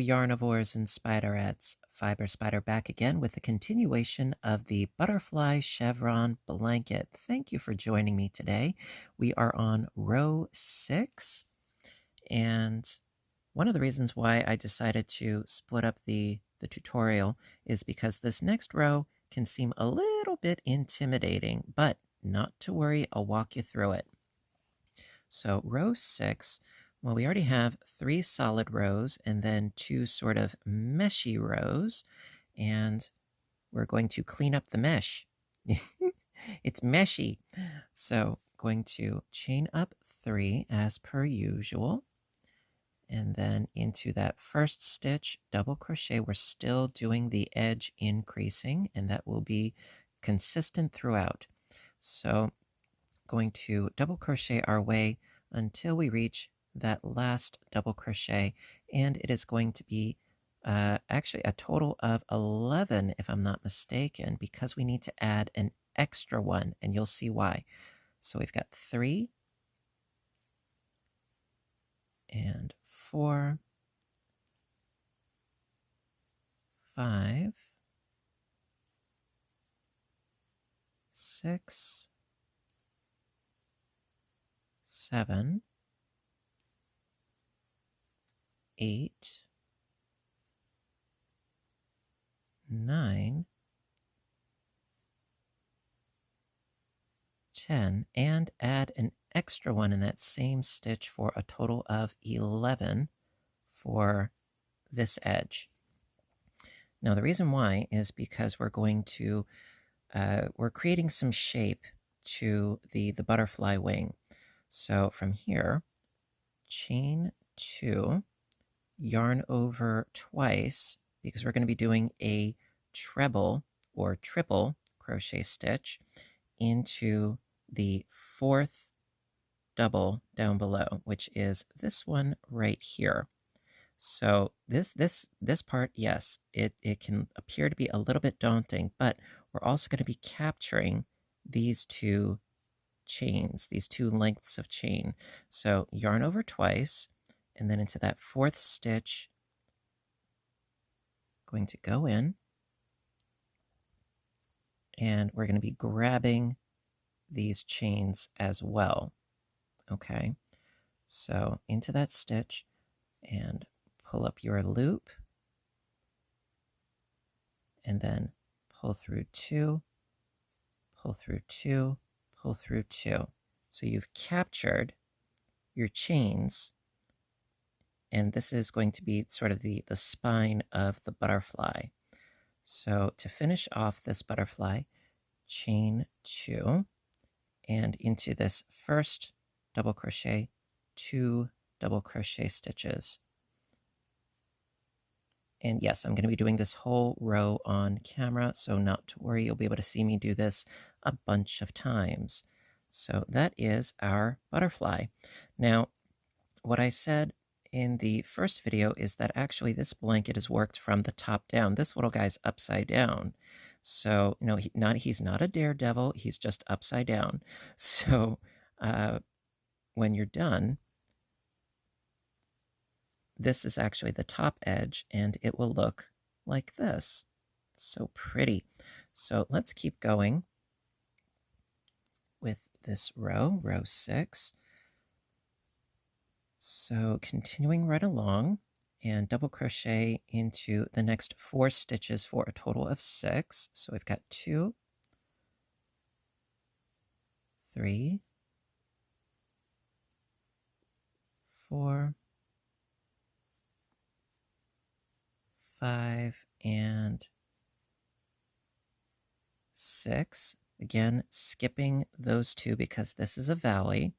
yarnivores and spiderettes. Fiber Spider back again with the continuation of the butterfly chevron blanket. Thank you for joining me today. We are on row 6, and one of the reasons why I decided to split up the tutorial is because this next row can seem a little bit intimidating, but not to worry, I'll walk you through it. So row 6, well, we already have 3 solid rows and then 2 sort of meshy rows, and we're going to clean up the mesh. It's meshy. So going to chain up 3 as per usual, and then into that first stitch, double crochet. We're still doing the edge increasing, and that will be consistent throughout. So going to double crochet our way until we reach that last double crochet, and it is going to be actually a total of 11 if I'm not mistaken, because we need to add an extra one, and you'll see why. So we've got 3 and 4, 5, 6, 7, 8, 9, 10, and add an extra one in that same stitch for a total of 11 for this edge. Now, the reason why is because we're going to, we're creating some shape to the butterfly wing. So from here, chain 2, yarn over twice, because we're going to be doing a treble or triple crochet stitch into the 4th double down below, which is this one right here. So this part, yes, it can appear to be a little bit daunting, but we're also going to be capturing these 2 chains, these 2 lengths of chain. So yarn over twice, and then into that 4th stitch, going to go in, and we're going to be grabbing these chains as well. Okay, so into that stitch and pull up your loop, and then pull through 2, pull through 2, pull through 2. So you've captured your chains, and this is going to be sort of the spine of the butterfly. So to finish off this butterfly, chain 2, and into this first double crochet, 2 double crochet stitches. And yes, I'm going to be doing this whole row on camera, so not to worry, you'll be able to see me do this a bunch of times. So that is our butterfly. Now, what I said in the first video is that actually this blanket is worked from the top down. This little guy's upside down. So, no, he's not a daredevil, he's just upside down. So when you're done, this is actually the top edge, and it will look like this. It's so pretty. So let's keep going with this row, row 6. So continuing right along, and double crochet into the next 4 stitches for a total of 6. So we've got 2, 3, 4, 5, and 6. Again, skipping those 2 because this is a valley.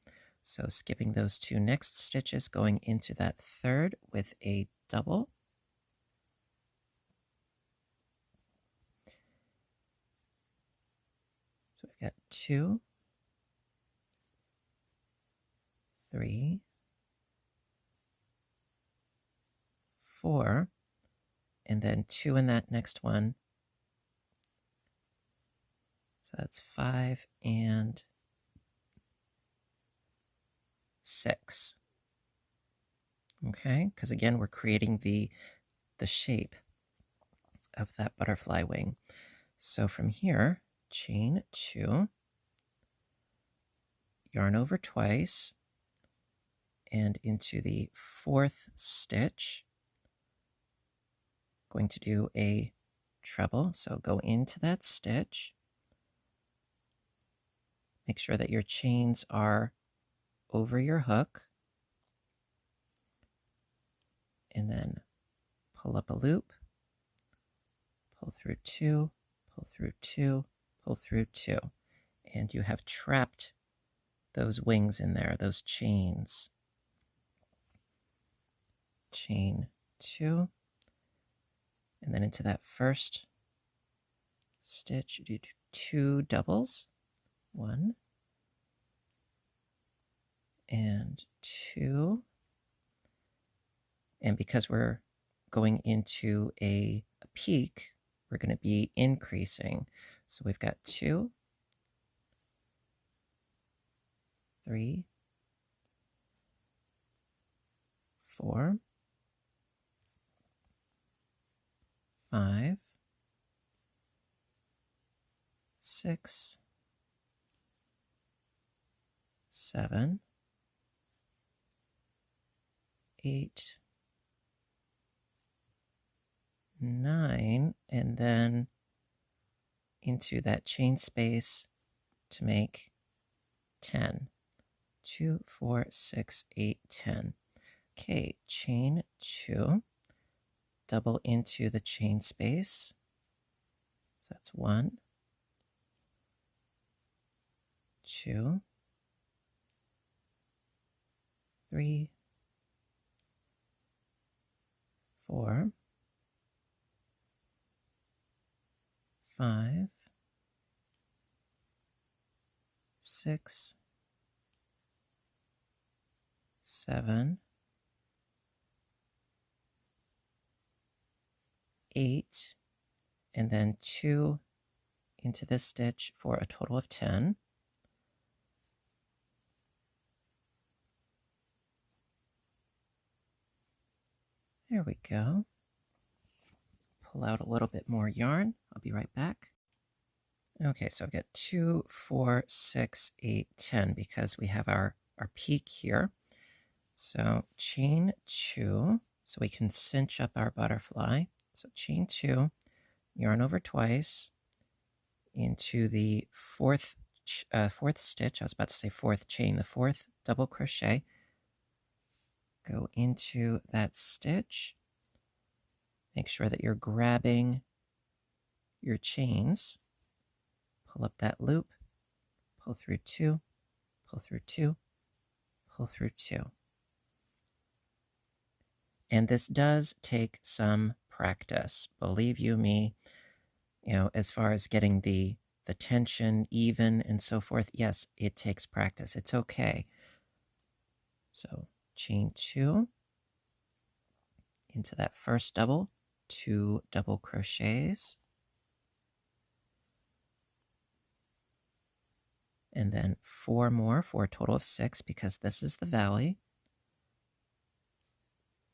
So skipping those 2 next stitches, going into that 3rd with a double. So we've got 2, 3, 4, and then 2 in that next one. So that's 5 and 6. Okay, because again, we're creating the the shape of that butterfly wing. So from here, chain 2, yarn over twice, and into the 4th stitch, going to do a treble. So go into that stitch. Make sure that your chains are over your hook. And then pull up a loop, pull through 2, pull through 2, pull through 2. And you have trapped those wings in there, those chains. Chain 2. And then into that first stitch, you do 2 doubles. 1 and 2. And because we're going into a peak, we're going to be increasing. So we've got 2, 3, 4, 5, 6, 7, 8, 9, and then into that chain space to make 10. 2, 4, 6, 8, 10. Okay, chain 2, double into the chain space. So that's 1, 2, 3, 4, 5, 6, 7, 8, and then 2 into this stitch for a total of 10. There we go. Pull out a little bit more yarn. I'll be right back. Okay, so I've got 2, 4, 6, 8, 10 because we have our peak here. So chain 2, so we can cinch up our butterfly. So chain 2, yarn over twice into the fourth stitch. I was about to say 4th chain, the 4th double crochet. Go into that stitch. Make sure that you're grabbing your chains. Pull up that loop, pull through 2, pull through 2, pull through 2. And this does take some practice, believe you me, as far as getting the tension even and so forth. Yes, it takes practice. It's okay. So chain 2 into that first double, 2 double crochets, and then 4 more for a total of 6 because this is the valley.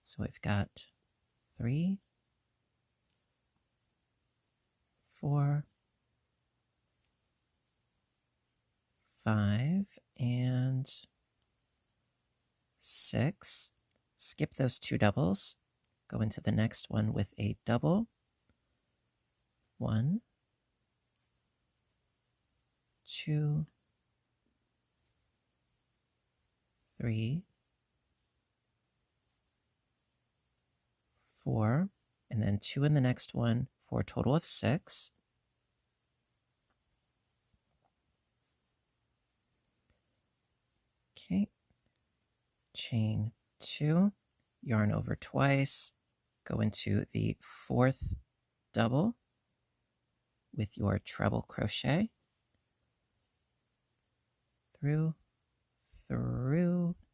So we've got 3, 4, 5, and 6. Skip those 2 doubles. Go into the next one with a double. 1, 2, 3, 4, and then 2 in the next one for a total of 6. Okay, chain 2, yarn over twice, go into the 4th double with your treble crochet, through,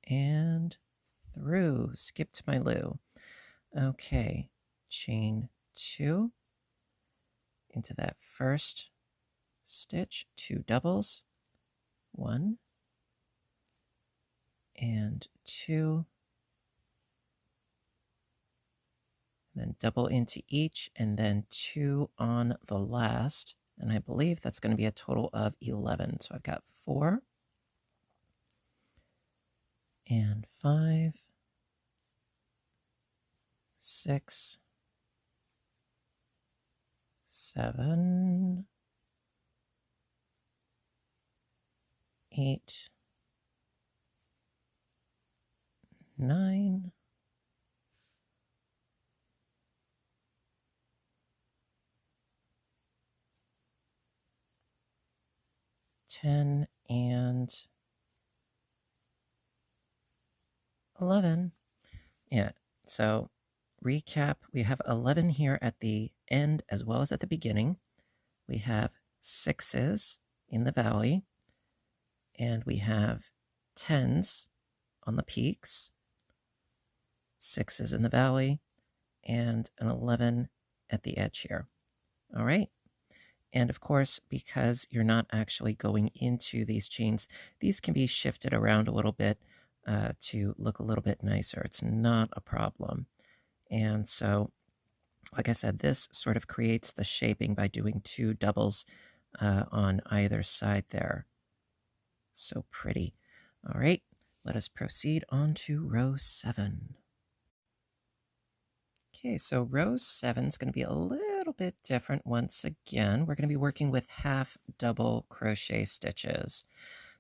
and through. Skip to my loo. Okay, chain 2 into that first stitch, 2 doubles, 1 and 2, then double into each, and then 2 on the last. And I believe that's going to be a total of 11. So I've got 4 and 5, 6, 7, 8, 9, 10, and 11. Yeah, so recap, we have 11 here at the end as well as at the beginning. We have 6s in the valley, and we have 10s on the peaks, 6s in the valley, and an 11 at the edge here. All right. And of course, because you're not actually going into these chains, these can be shifted around a little bit to look a little bit nicer. It's not a problem. And so, like I said, this sort of creates the shaping by doing 2 doubles on either side there. So pretty. All right, let us proceed on to row 7. Okay, so row 7 is going to be a little bit different once again. We're going to be working with half double crochet stitches.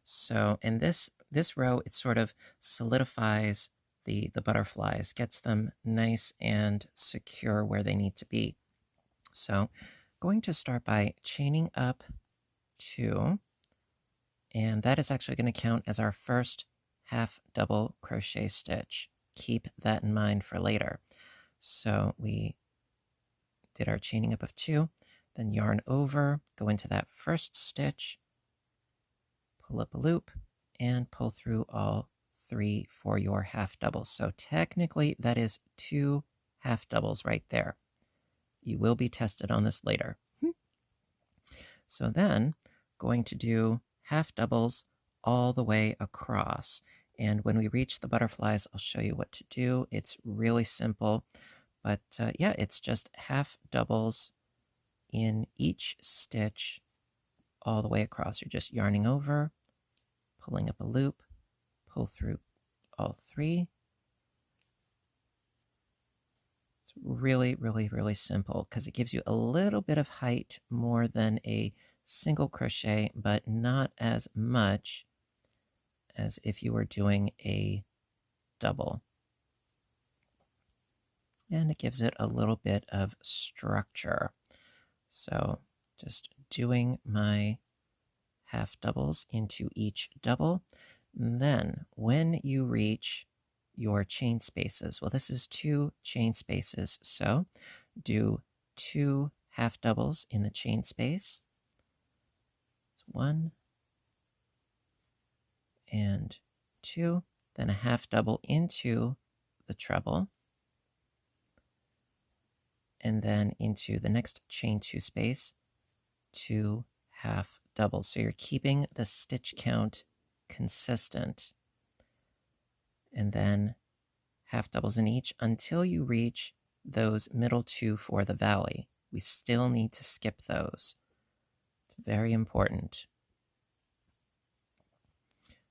So in this row, it sort of solidifies the butterflies, gets them nice and secure where they need to be. So going to start by chaining up 2, and that is actually going to count as our first half double crochet stitch. Keep that in mind for later. So we did our chaining up of 2, then yarn over, go into that first stitch, pull up a loop, and pull through all 3 for your half doubles. So technically that is 2 half doubles right there. You will be tested on this later. So then going to do half doubles all the way across. And when we reach the butterflies, I'll show you what to do. It's really simple. But yeah, it's just half doubles in each stitch all the way across. You're just yarning over, pulling up a loop, pull through all 3. It's really, really, really simple because it gives you a little bit of height more than a single crochet, but not as much as if you were doing a double. And it gives it a little bit of structure. So just doing my half doubles into each double. And then when you reach your chain spaces, well, this is 2 chain spaces. So do 2 half doubles in the chain space. It's 1 and 2, then a half double into the treble, and then into the next chain 2 space, 2 half doubles. So you're keeping the stitch count consistent. And then half doubles in each until you reach those middle 2 for the valley. We still need to skip those. It's very important.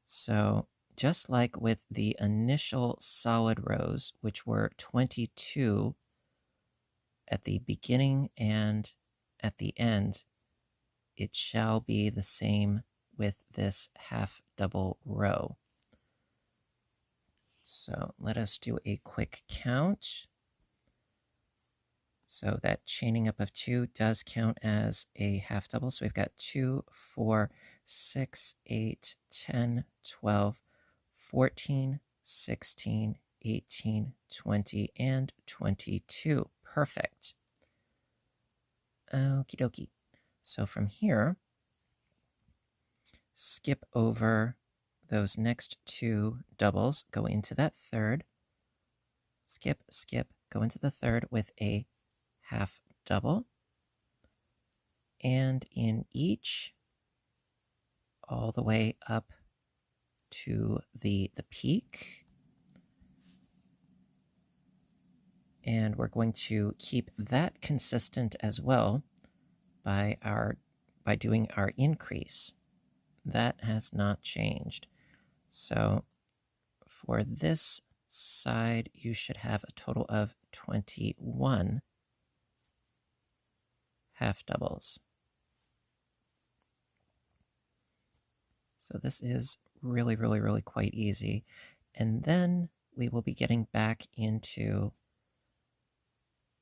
So just like with the initial solid rows, which were 22 at the beginning and at the end, it shall be the same with this half double row. So let us do a quick count. So that chaining up of 2 does count as a half double. So we've got 2, 4, 6, 8, 10, 12, 14, 16, 18, 20, and 22. Perfect. Okie dokie. So from here, skip over those next 2 doubles, go into that third, skip, skip, go into the third with a half double, and in each all the way up to the peak, And we're going to keep that consistent as well by doing our increase. That has not changed. So for this side, you should have a total of 21 half doubles. So this is really, really, really quite easy. And then we will be getting back into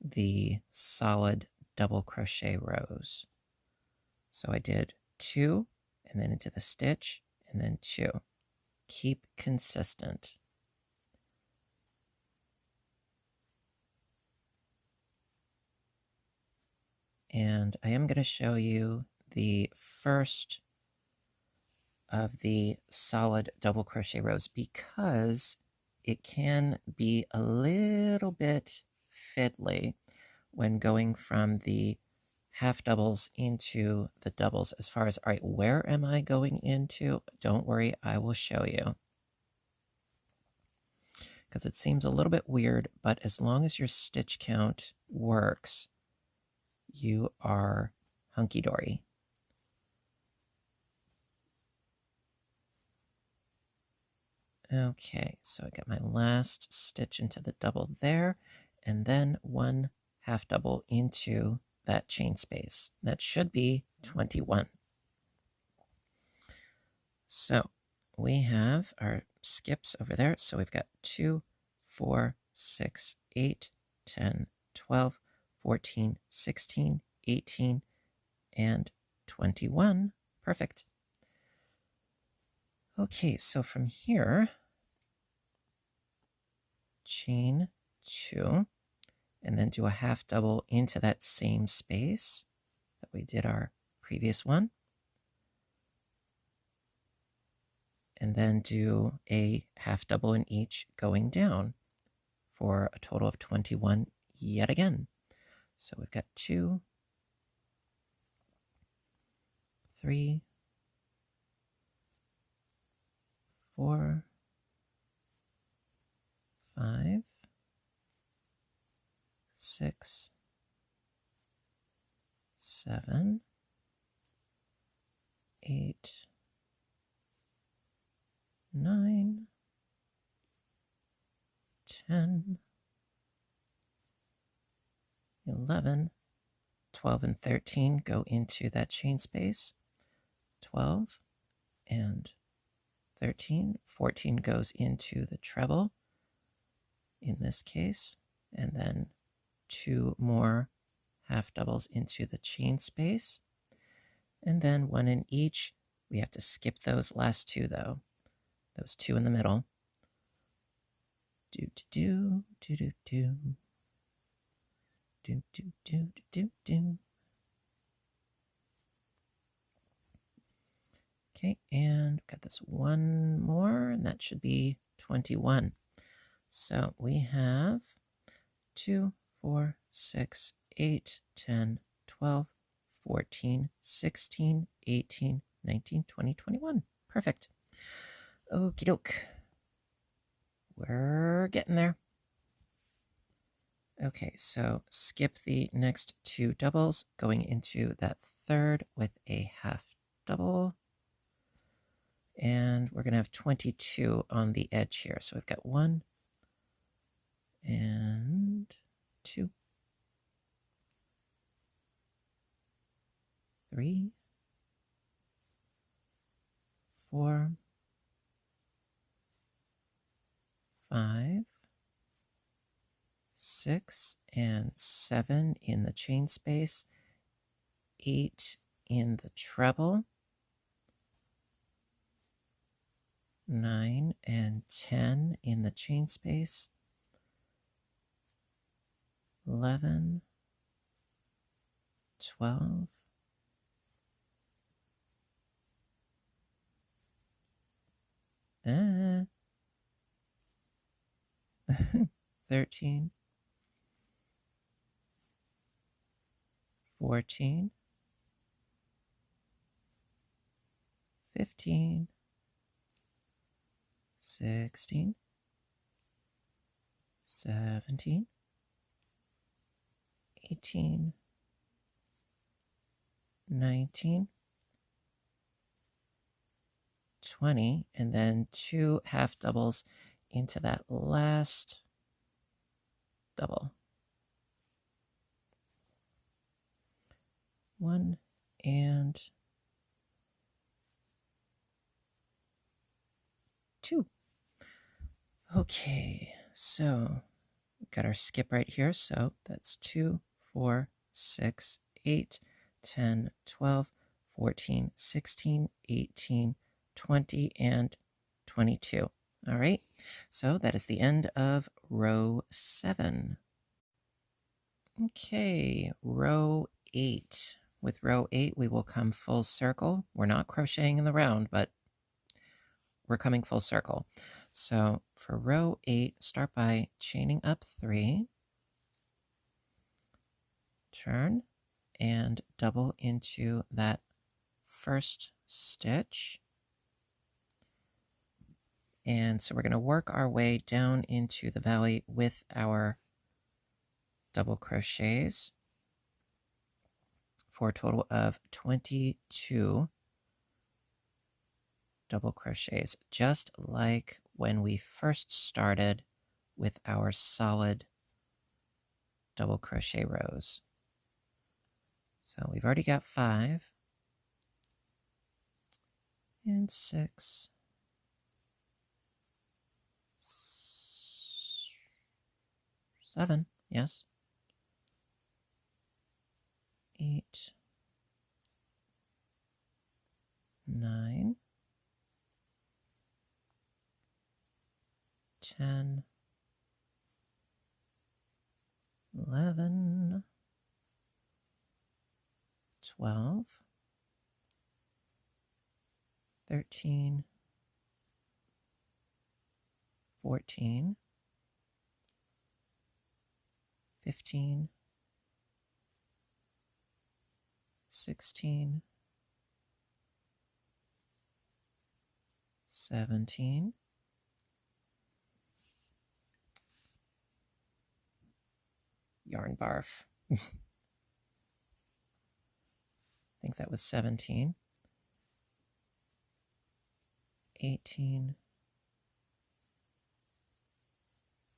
the solid double crochet rows. So I did 2, and then into the stitch, and then 2. Keep consistent. And I am going to show you the first of the solid double crochet rows because it can be a little bit fiddly when going from the half doubles into the doubles as far as, all right, where am I going into? Don't worry, I will show you. Because it seems a little bit weird, but as long as your stitch count works, you are hunky-dory. Okay, so I got my last stitch into the double there, and then 1 half double into that chain space. That should be 21. So we have our skips over there. So we've got 2, 4, 6, 8, 10, 12, 14, 16, 18, and 21. Perfect. Okay, so from here, chain 2, and then do a half double into that same space that we did our previous one. And then do a half double in each going down for a total of 21 yet again. So we've got 2, 3, 4, 5, 6, 7, 8, 9, 10, 11, 12, and 13 go into that chain space. 12 and 13. 14 goes into the treble in this case, and then 2 more half doubles into the chain space, and then 1 in each. We have to skip those last 2 though, those 2 in the middle. Do do do do do do do do do do. Okay, and got this 1 more, and that should be 21. So we have 2, 4, 6, 8, 10, 12, 14, 16, 18, 19, 20, 21. Perfect. Okie doke. We're getting there. Okay, so skip the next 2 doubles, going into that third with a half double. And we're going to have 22 on the edge here. So we've got 1 and 2, 3, 4, 5, 6, and 7 in the chain space, 8 in the treble, 9 and 10 in the chain space, 11, 12, 13, 14, 15, 16, 17, 18, 19, 20, and then 2 half doubles into that last double. 1 and 2. Okay, so we've got our skip right here. So that's 2, 4, 6, 8, 10, 12, 14, 16, 18, 20, and 22. All right, so that is the end of row 7. Okay, row 8. With row 8, we will come full circle. We're not crocheting in the round, but we're coming full circle. So for row 8, start by chaining up 3, turn, and double into that first stitch. And so we're going to work our way down into the valley with our double crochets for a total of 22 double crochets, just like when we first started with our solid double crochet rows. So we've already got 5 and 6, 7, yes, 8, 9, 10, 11, 12, 13, 14, 15, 16, 17, 17, 18,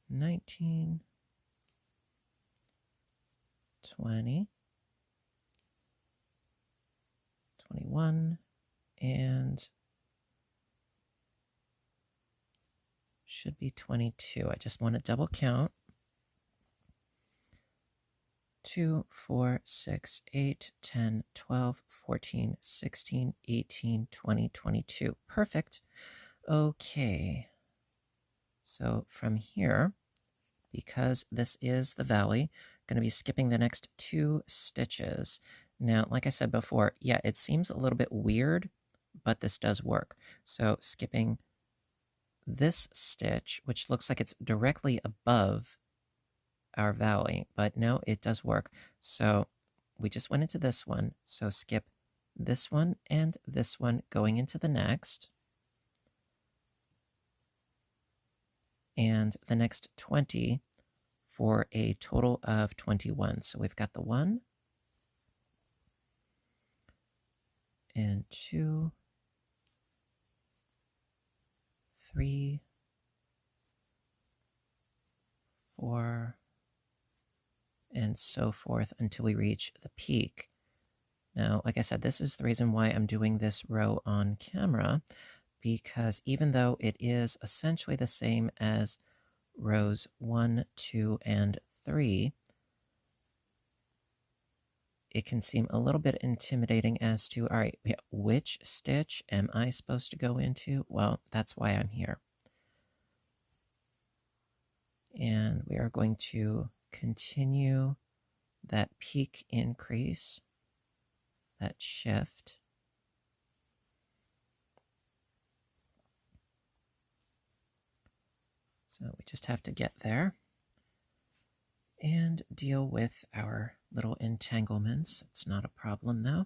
19, 20, 21, and should be 22. I just want to double count. 2, 4, 6, 8, 10, 12, 14, 16, 18, 20, 22. Perfect. Okay. So from here, because this is the valley, going to be skipping the next 2 stitches. Now, like I said before, yeah, it seems a little bit weird, but this does work. So skipping this stitch, which looks like it's directly above our valley, but no, it does work. So we just went into this one. So skip this one and this one going into the next. And the next 20 for a total of 21. So we've got the 1 and 2, 3, 4, and so forth until we reach the peak. Now, like I said, this is the reason why I'm doing this row on camera, because even though it is essentially the same as rows 1, 2, and 3, it can seem a little bit intimidating as to, all right, which stitch am I supposed to go into? Well, that's why I'm here. And we are going to continue that peak increase, that shift. So we just have to get there and deal with our little entanglements. It's not a problem though.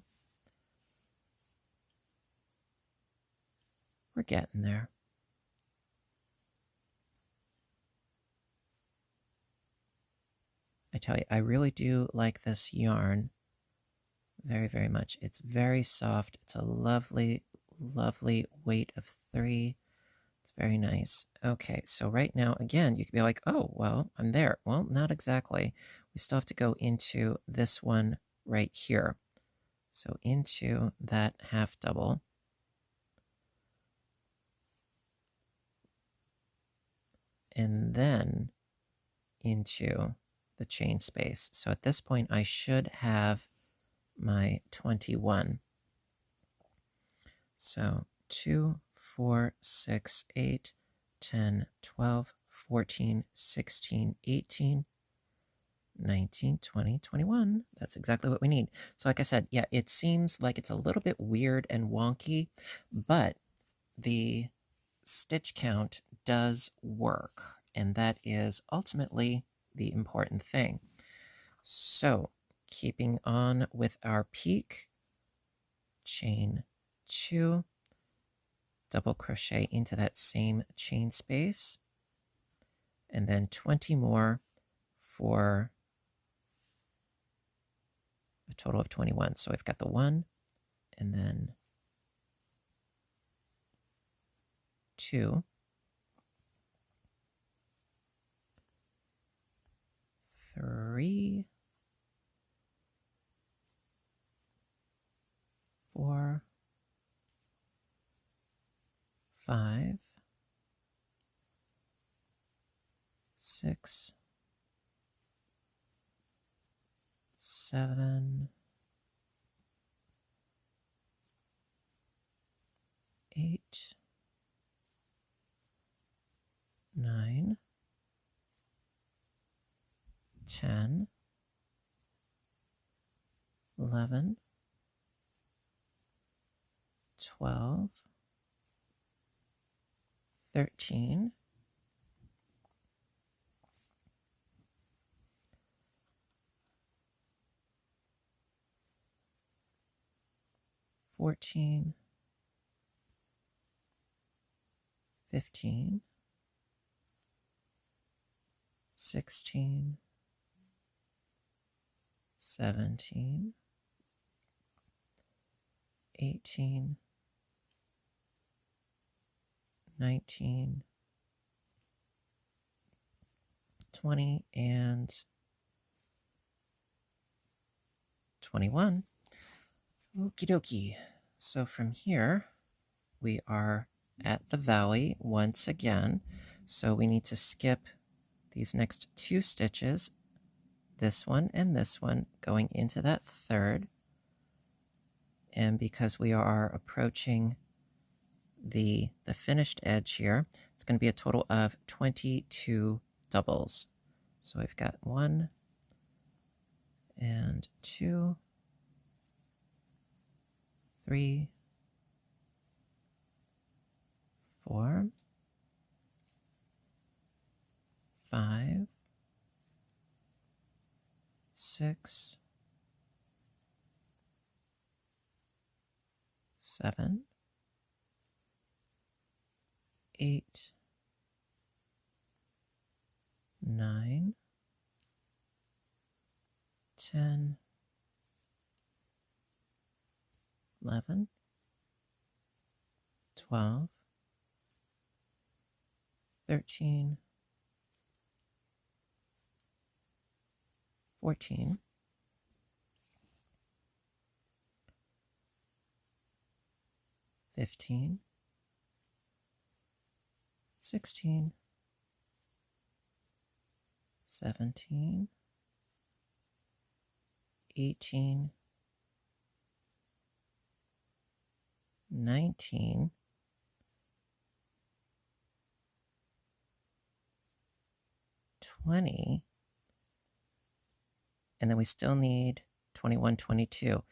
We're getting there. I tell you, I really do like this yarn very, very much. It's very soft. It's a lovely, lovely weight of 3. It's very nice. Okay, so right now, again, you could be like, oh, well, I'm there. Well, not exactly. We still have to go into this one right here. So into that half double. And then into the chain space. So at this point, I should have my 21. So 2, 4, 6, 8, 10, 12, 14, 16, 18, 19, 20, 21. That's exactly what we need. So like I said, yeah, it seems like it's a little bit weird and wonky, but the stitch count does work, and that is ultimately the important thing. So keeping on with our peak, chain 2, double crochet into that same chain space, and then 20 more for a total of 21. So I've got the 1, and then 2, 3, 4, 5, 6, 7, 8, 9, 10, 11, 12, 13, 14, 15, 16, 17, 18, 19, 20, and 21. Okie dokie. So from here, we are at the valley once again. So we need to skip these next 2 stitches, this one and this one, going into that third. And because we are approaching the finished edge here, it's going to be a total of 22 doubles. So we've got 1 and 2, 3, 4, 5, 6, 7, 8, 9, 10, 11, 12, 13, 14, 15, 16, 17, 18, 19, 20, and then we still need 21, 22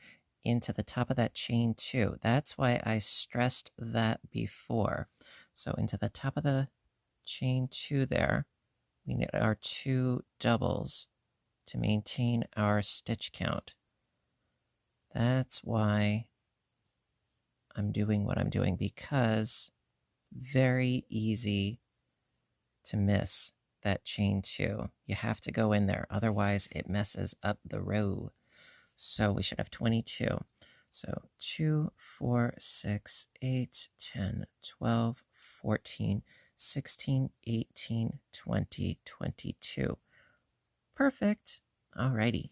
into the top of that chain 2. That's why I stressed that before. So into the top of the chain 2 there, we need our 2 doubles to maintain our stitch count. That's why I'm doing what I'm doing, because very easy to miss that chain 2. You have to go in there, otherwise it messes up the row. So we should have 22. So 2, 4, 6, 8, 10, 12, 14, 16, 18, 20, 22. Perfect. Alrighty.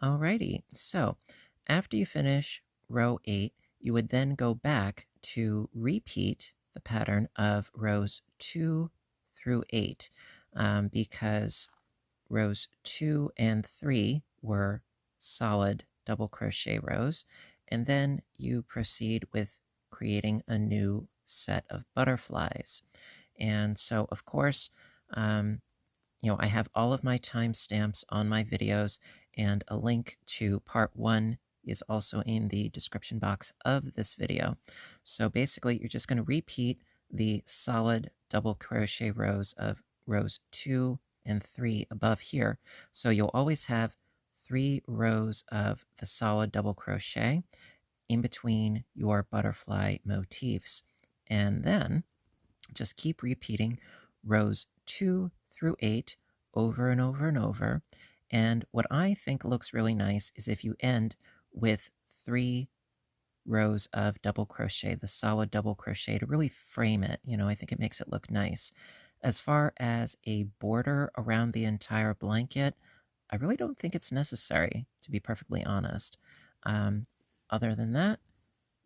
Alrighty. So after you finish row 8, you would then go back to repeat the pattern of rows 2 through 8 because rows 2 and 3 were solid double crochet rows, and then you proceed with creating a new set of butterflies. And so, of course, I have all of my timestamps on my videos, and a link to part 1 is also in the description box of this video. So basically, you're just going to repeat the solid double crochet rows of rows 2 and 3 above here. So you'll always have 3 rows of the solid double crochet in between your butterfly motifs. And then just keep repeating rows 2 through 8 over and over and over. And what I think looks really nice is if you end with 3 rows of double crochet, the solid double crochet, to really frame it. I think it makes it look nice. As far as a border around the entire blanket, I really don't think it's necessary, to be perfectly honest. Other than that,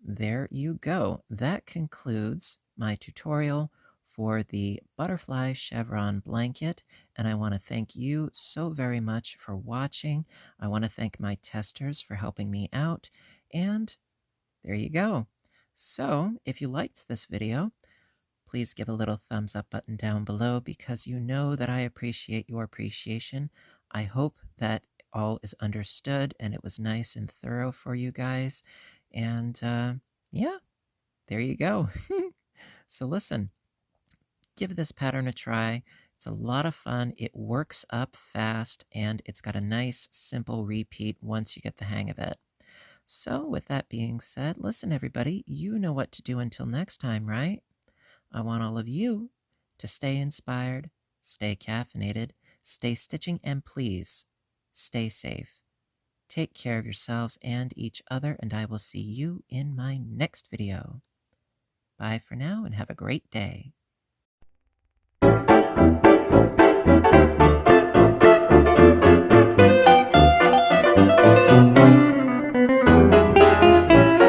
there you go. That concludes my tutorial for the butterfly chevron blanket, and I want to thank you so very much for watching. I want to thank my testers for helping me out, and there you go. So, if you liked this video, please give a little thumbs up button down below because you know that I appreciate your appreciation. I hope that all is understood and it was nice and thorough for you guys. And yeah, there you go. So listen, give this pattern a try. It's a lot of fun. It works up fast and it's got a nice, simple repeat once you get the hang of it. So with that being said, listen, everybody, you know what to do until next time, right? I want all of you to stay inspired, stay caffeinated, stay stitching, and please stay safe. Take care of yourselves and each other, and I will see you in my next video. Bye for now, and have a great day.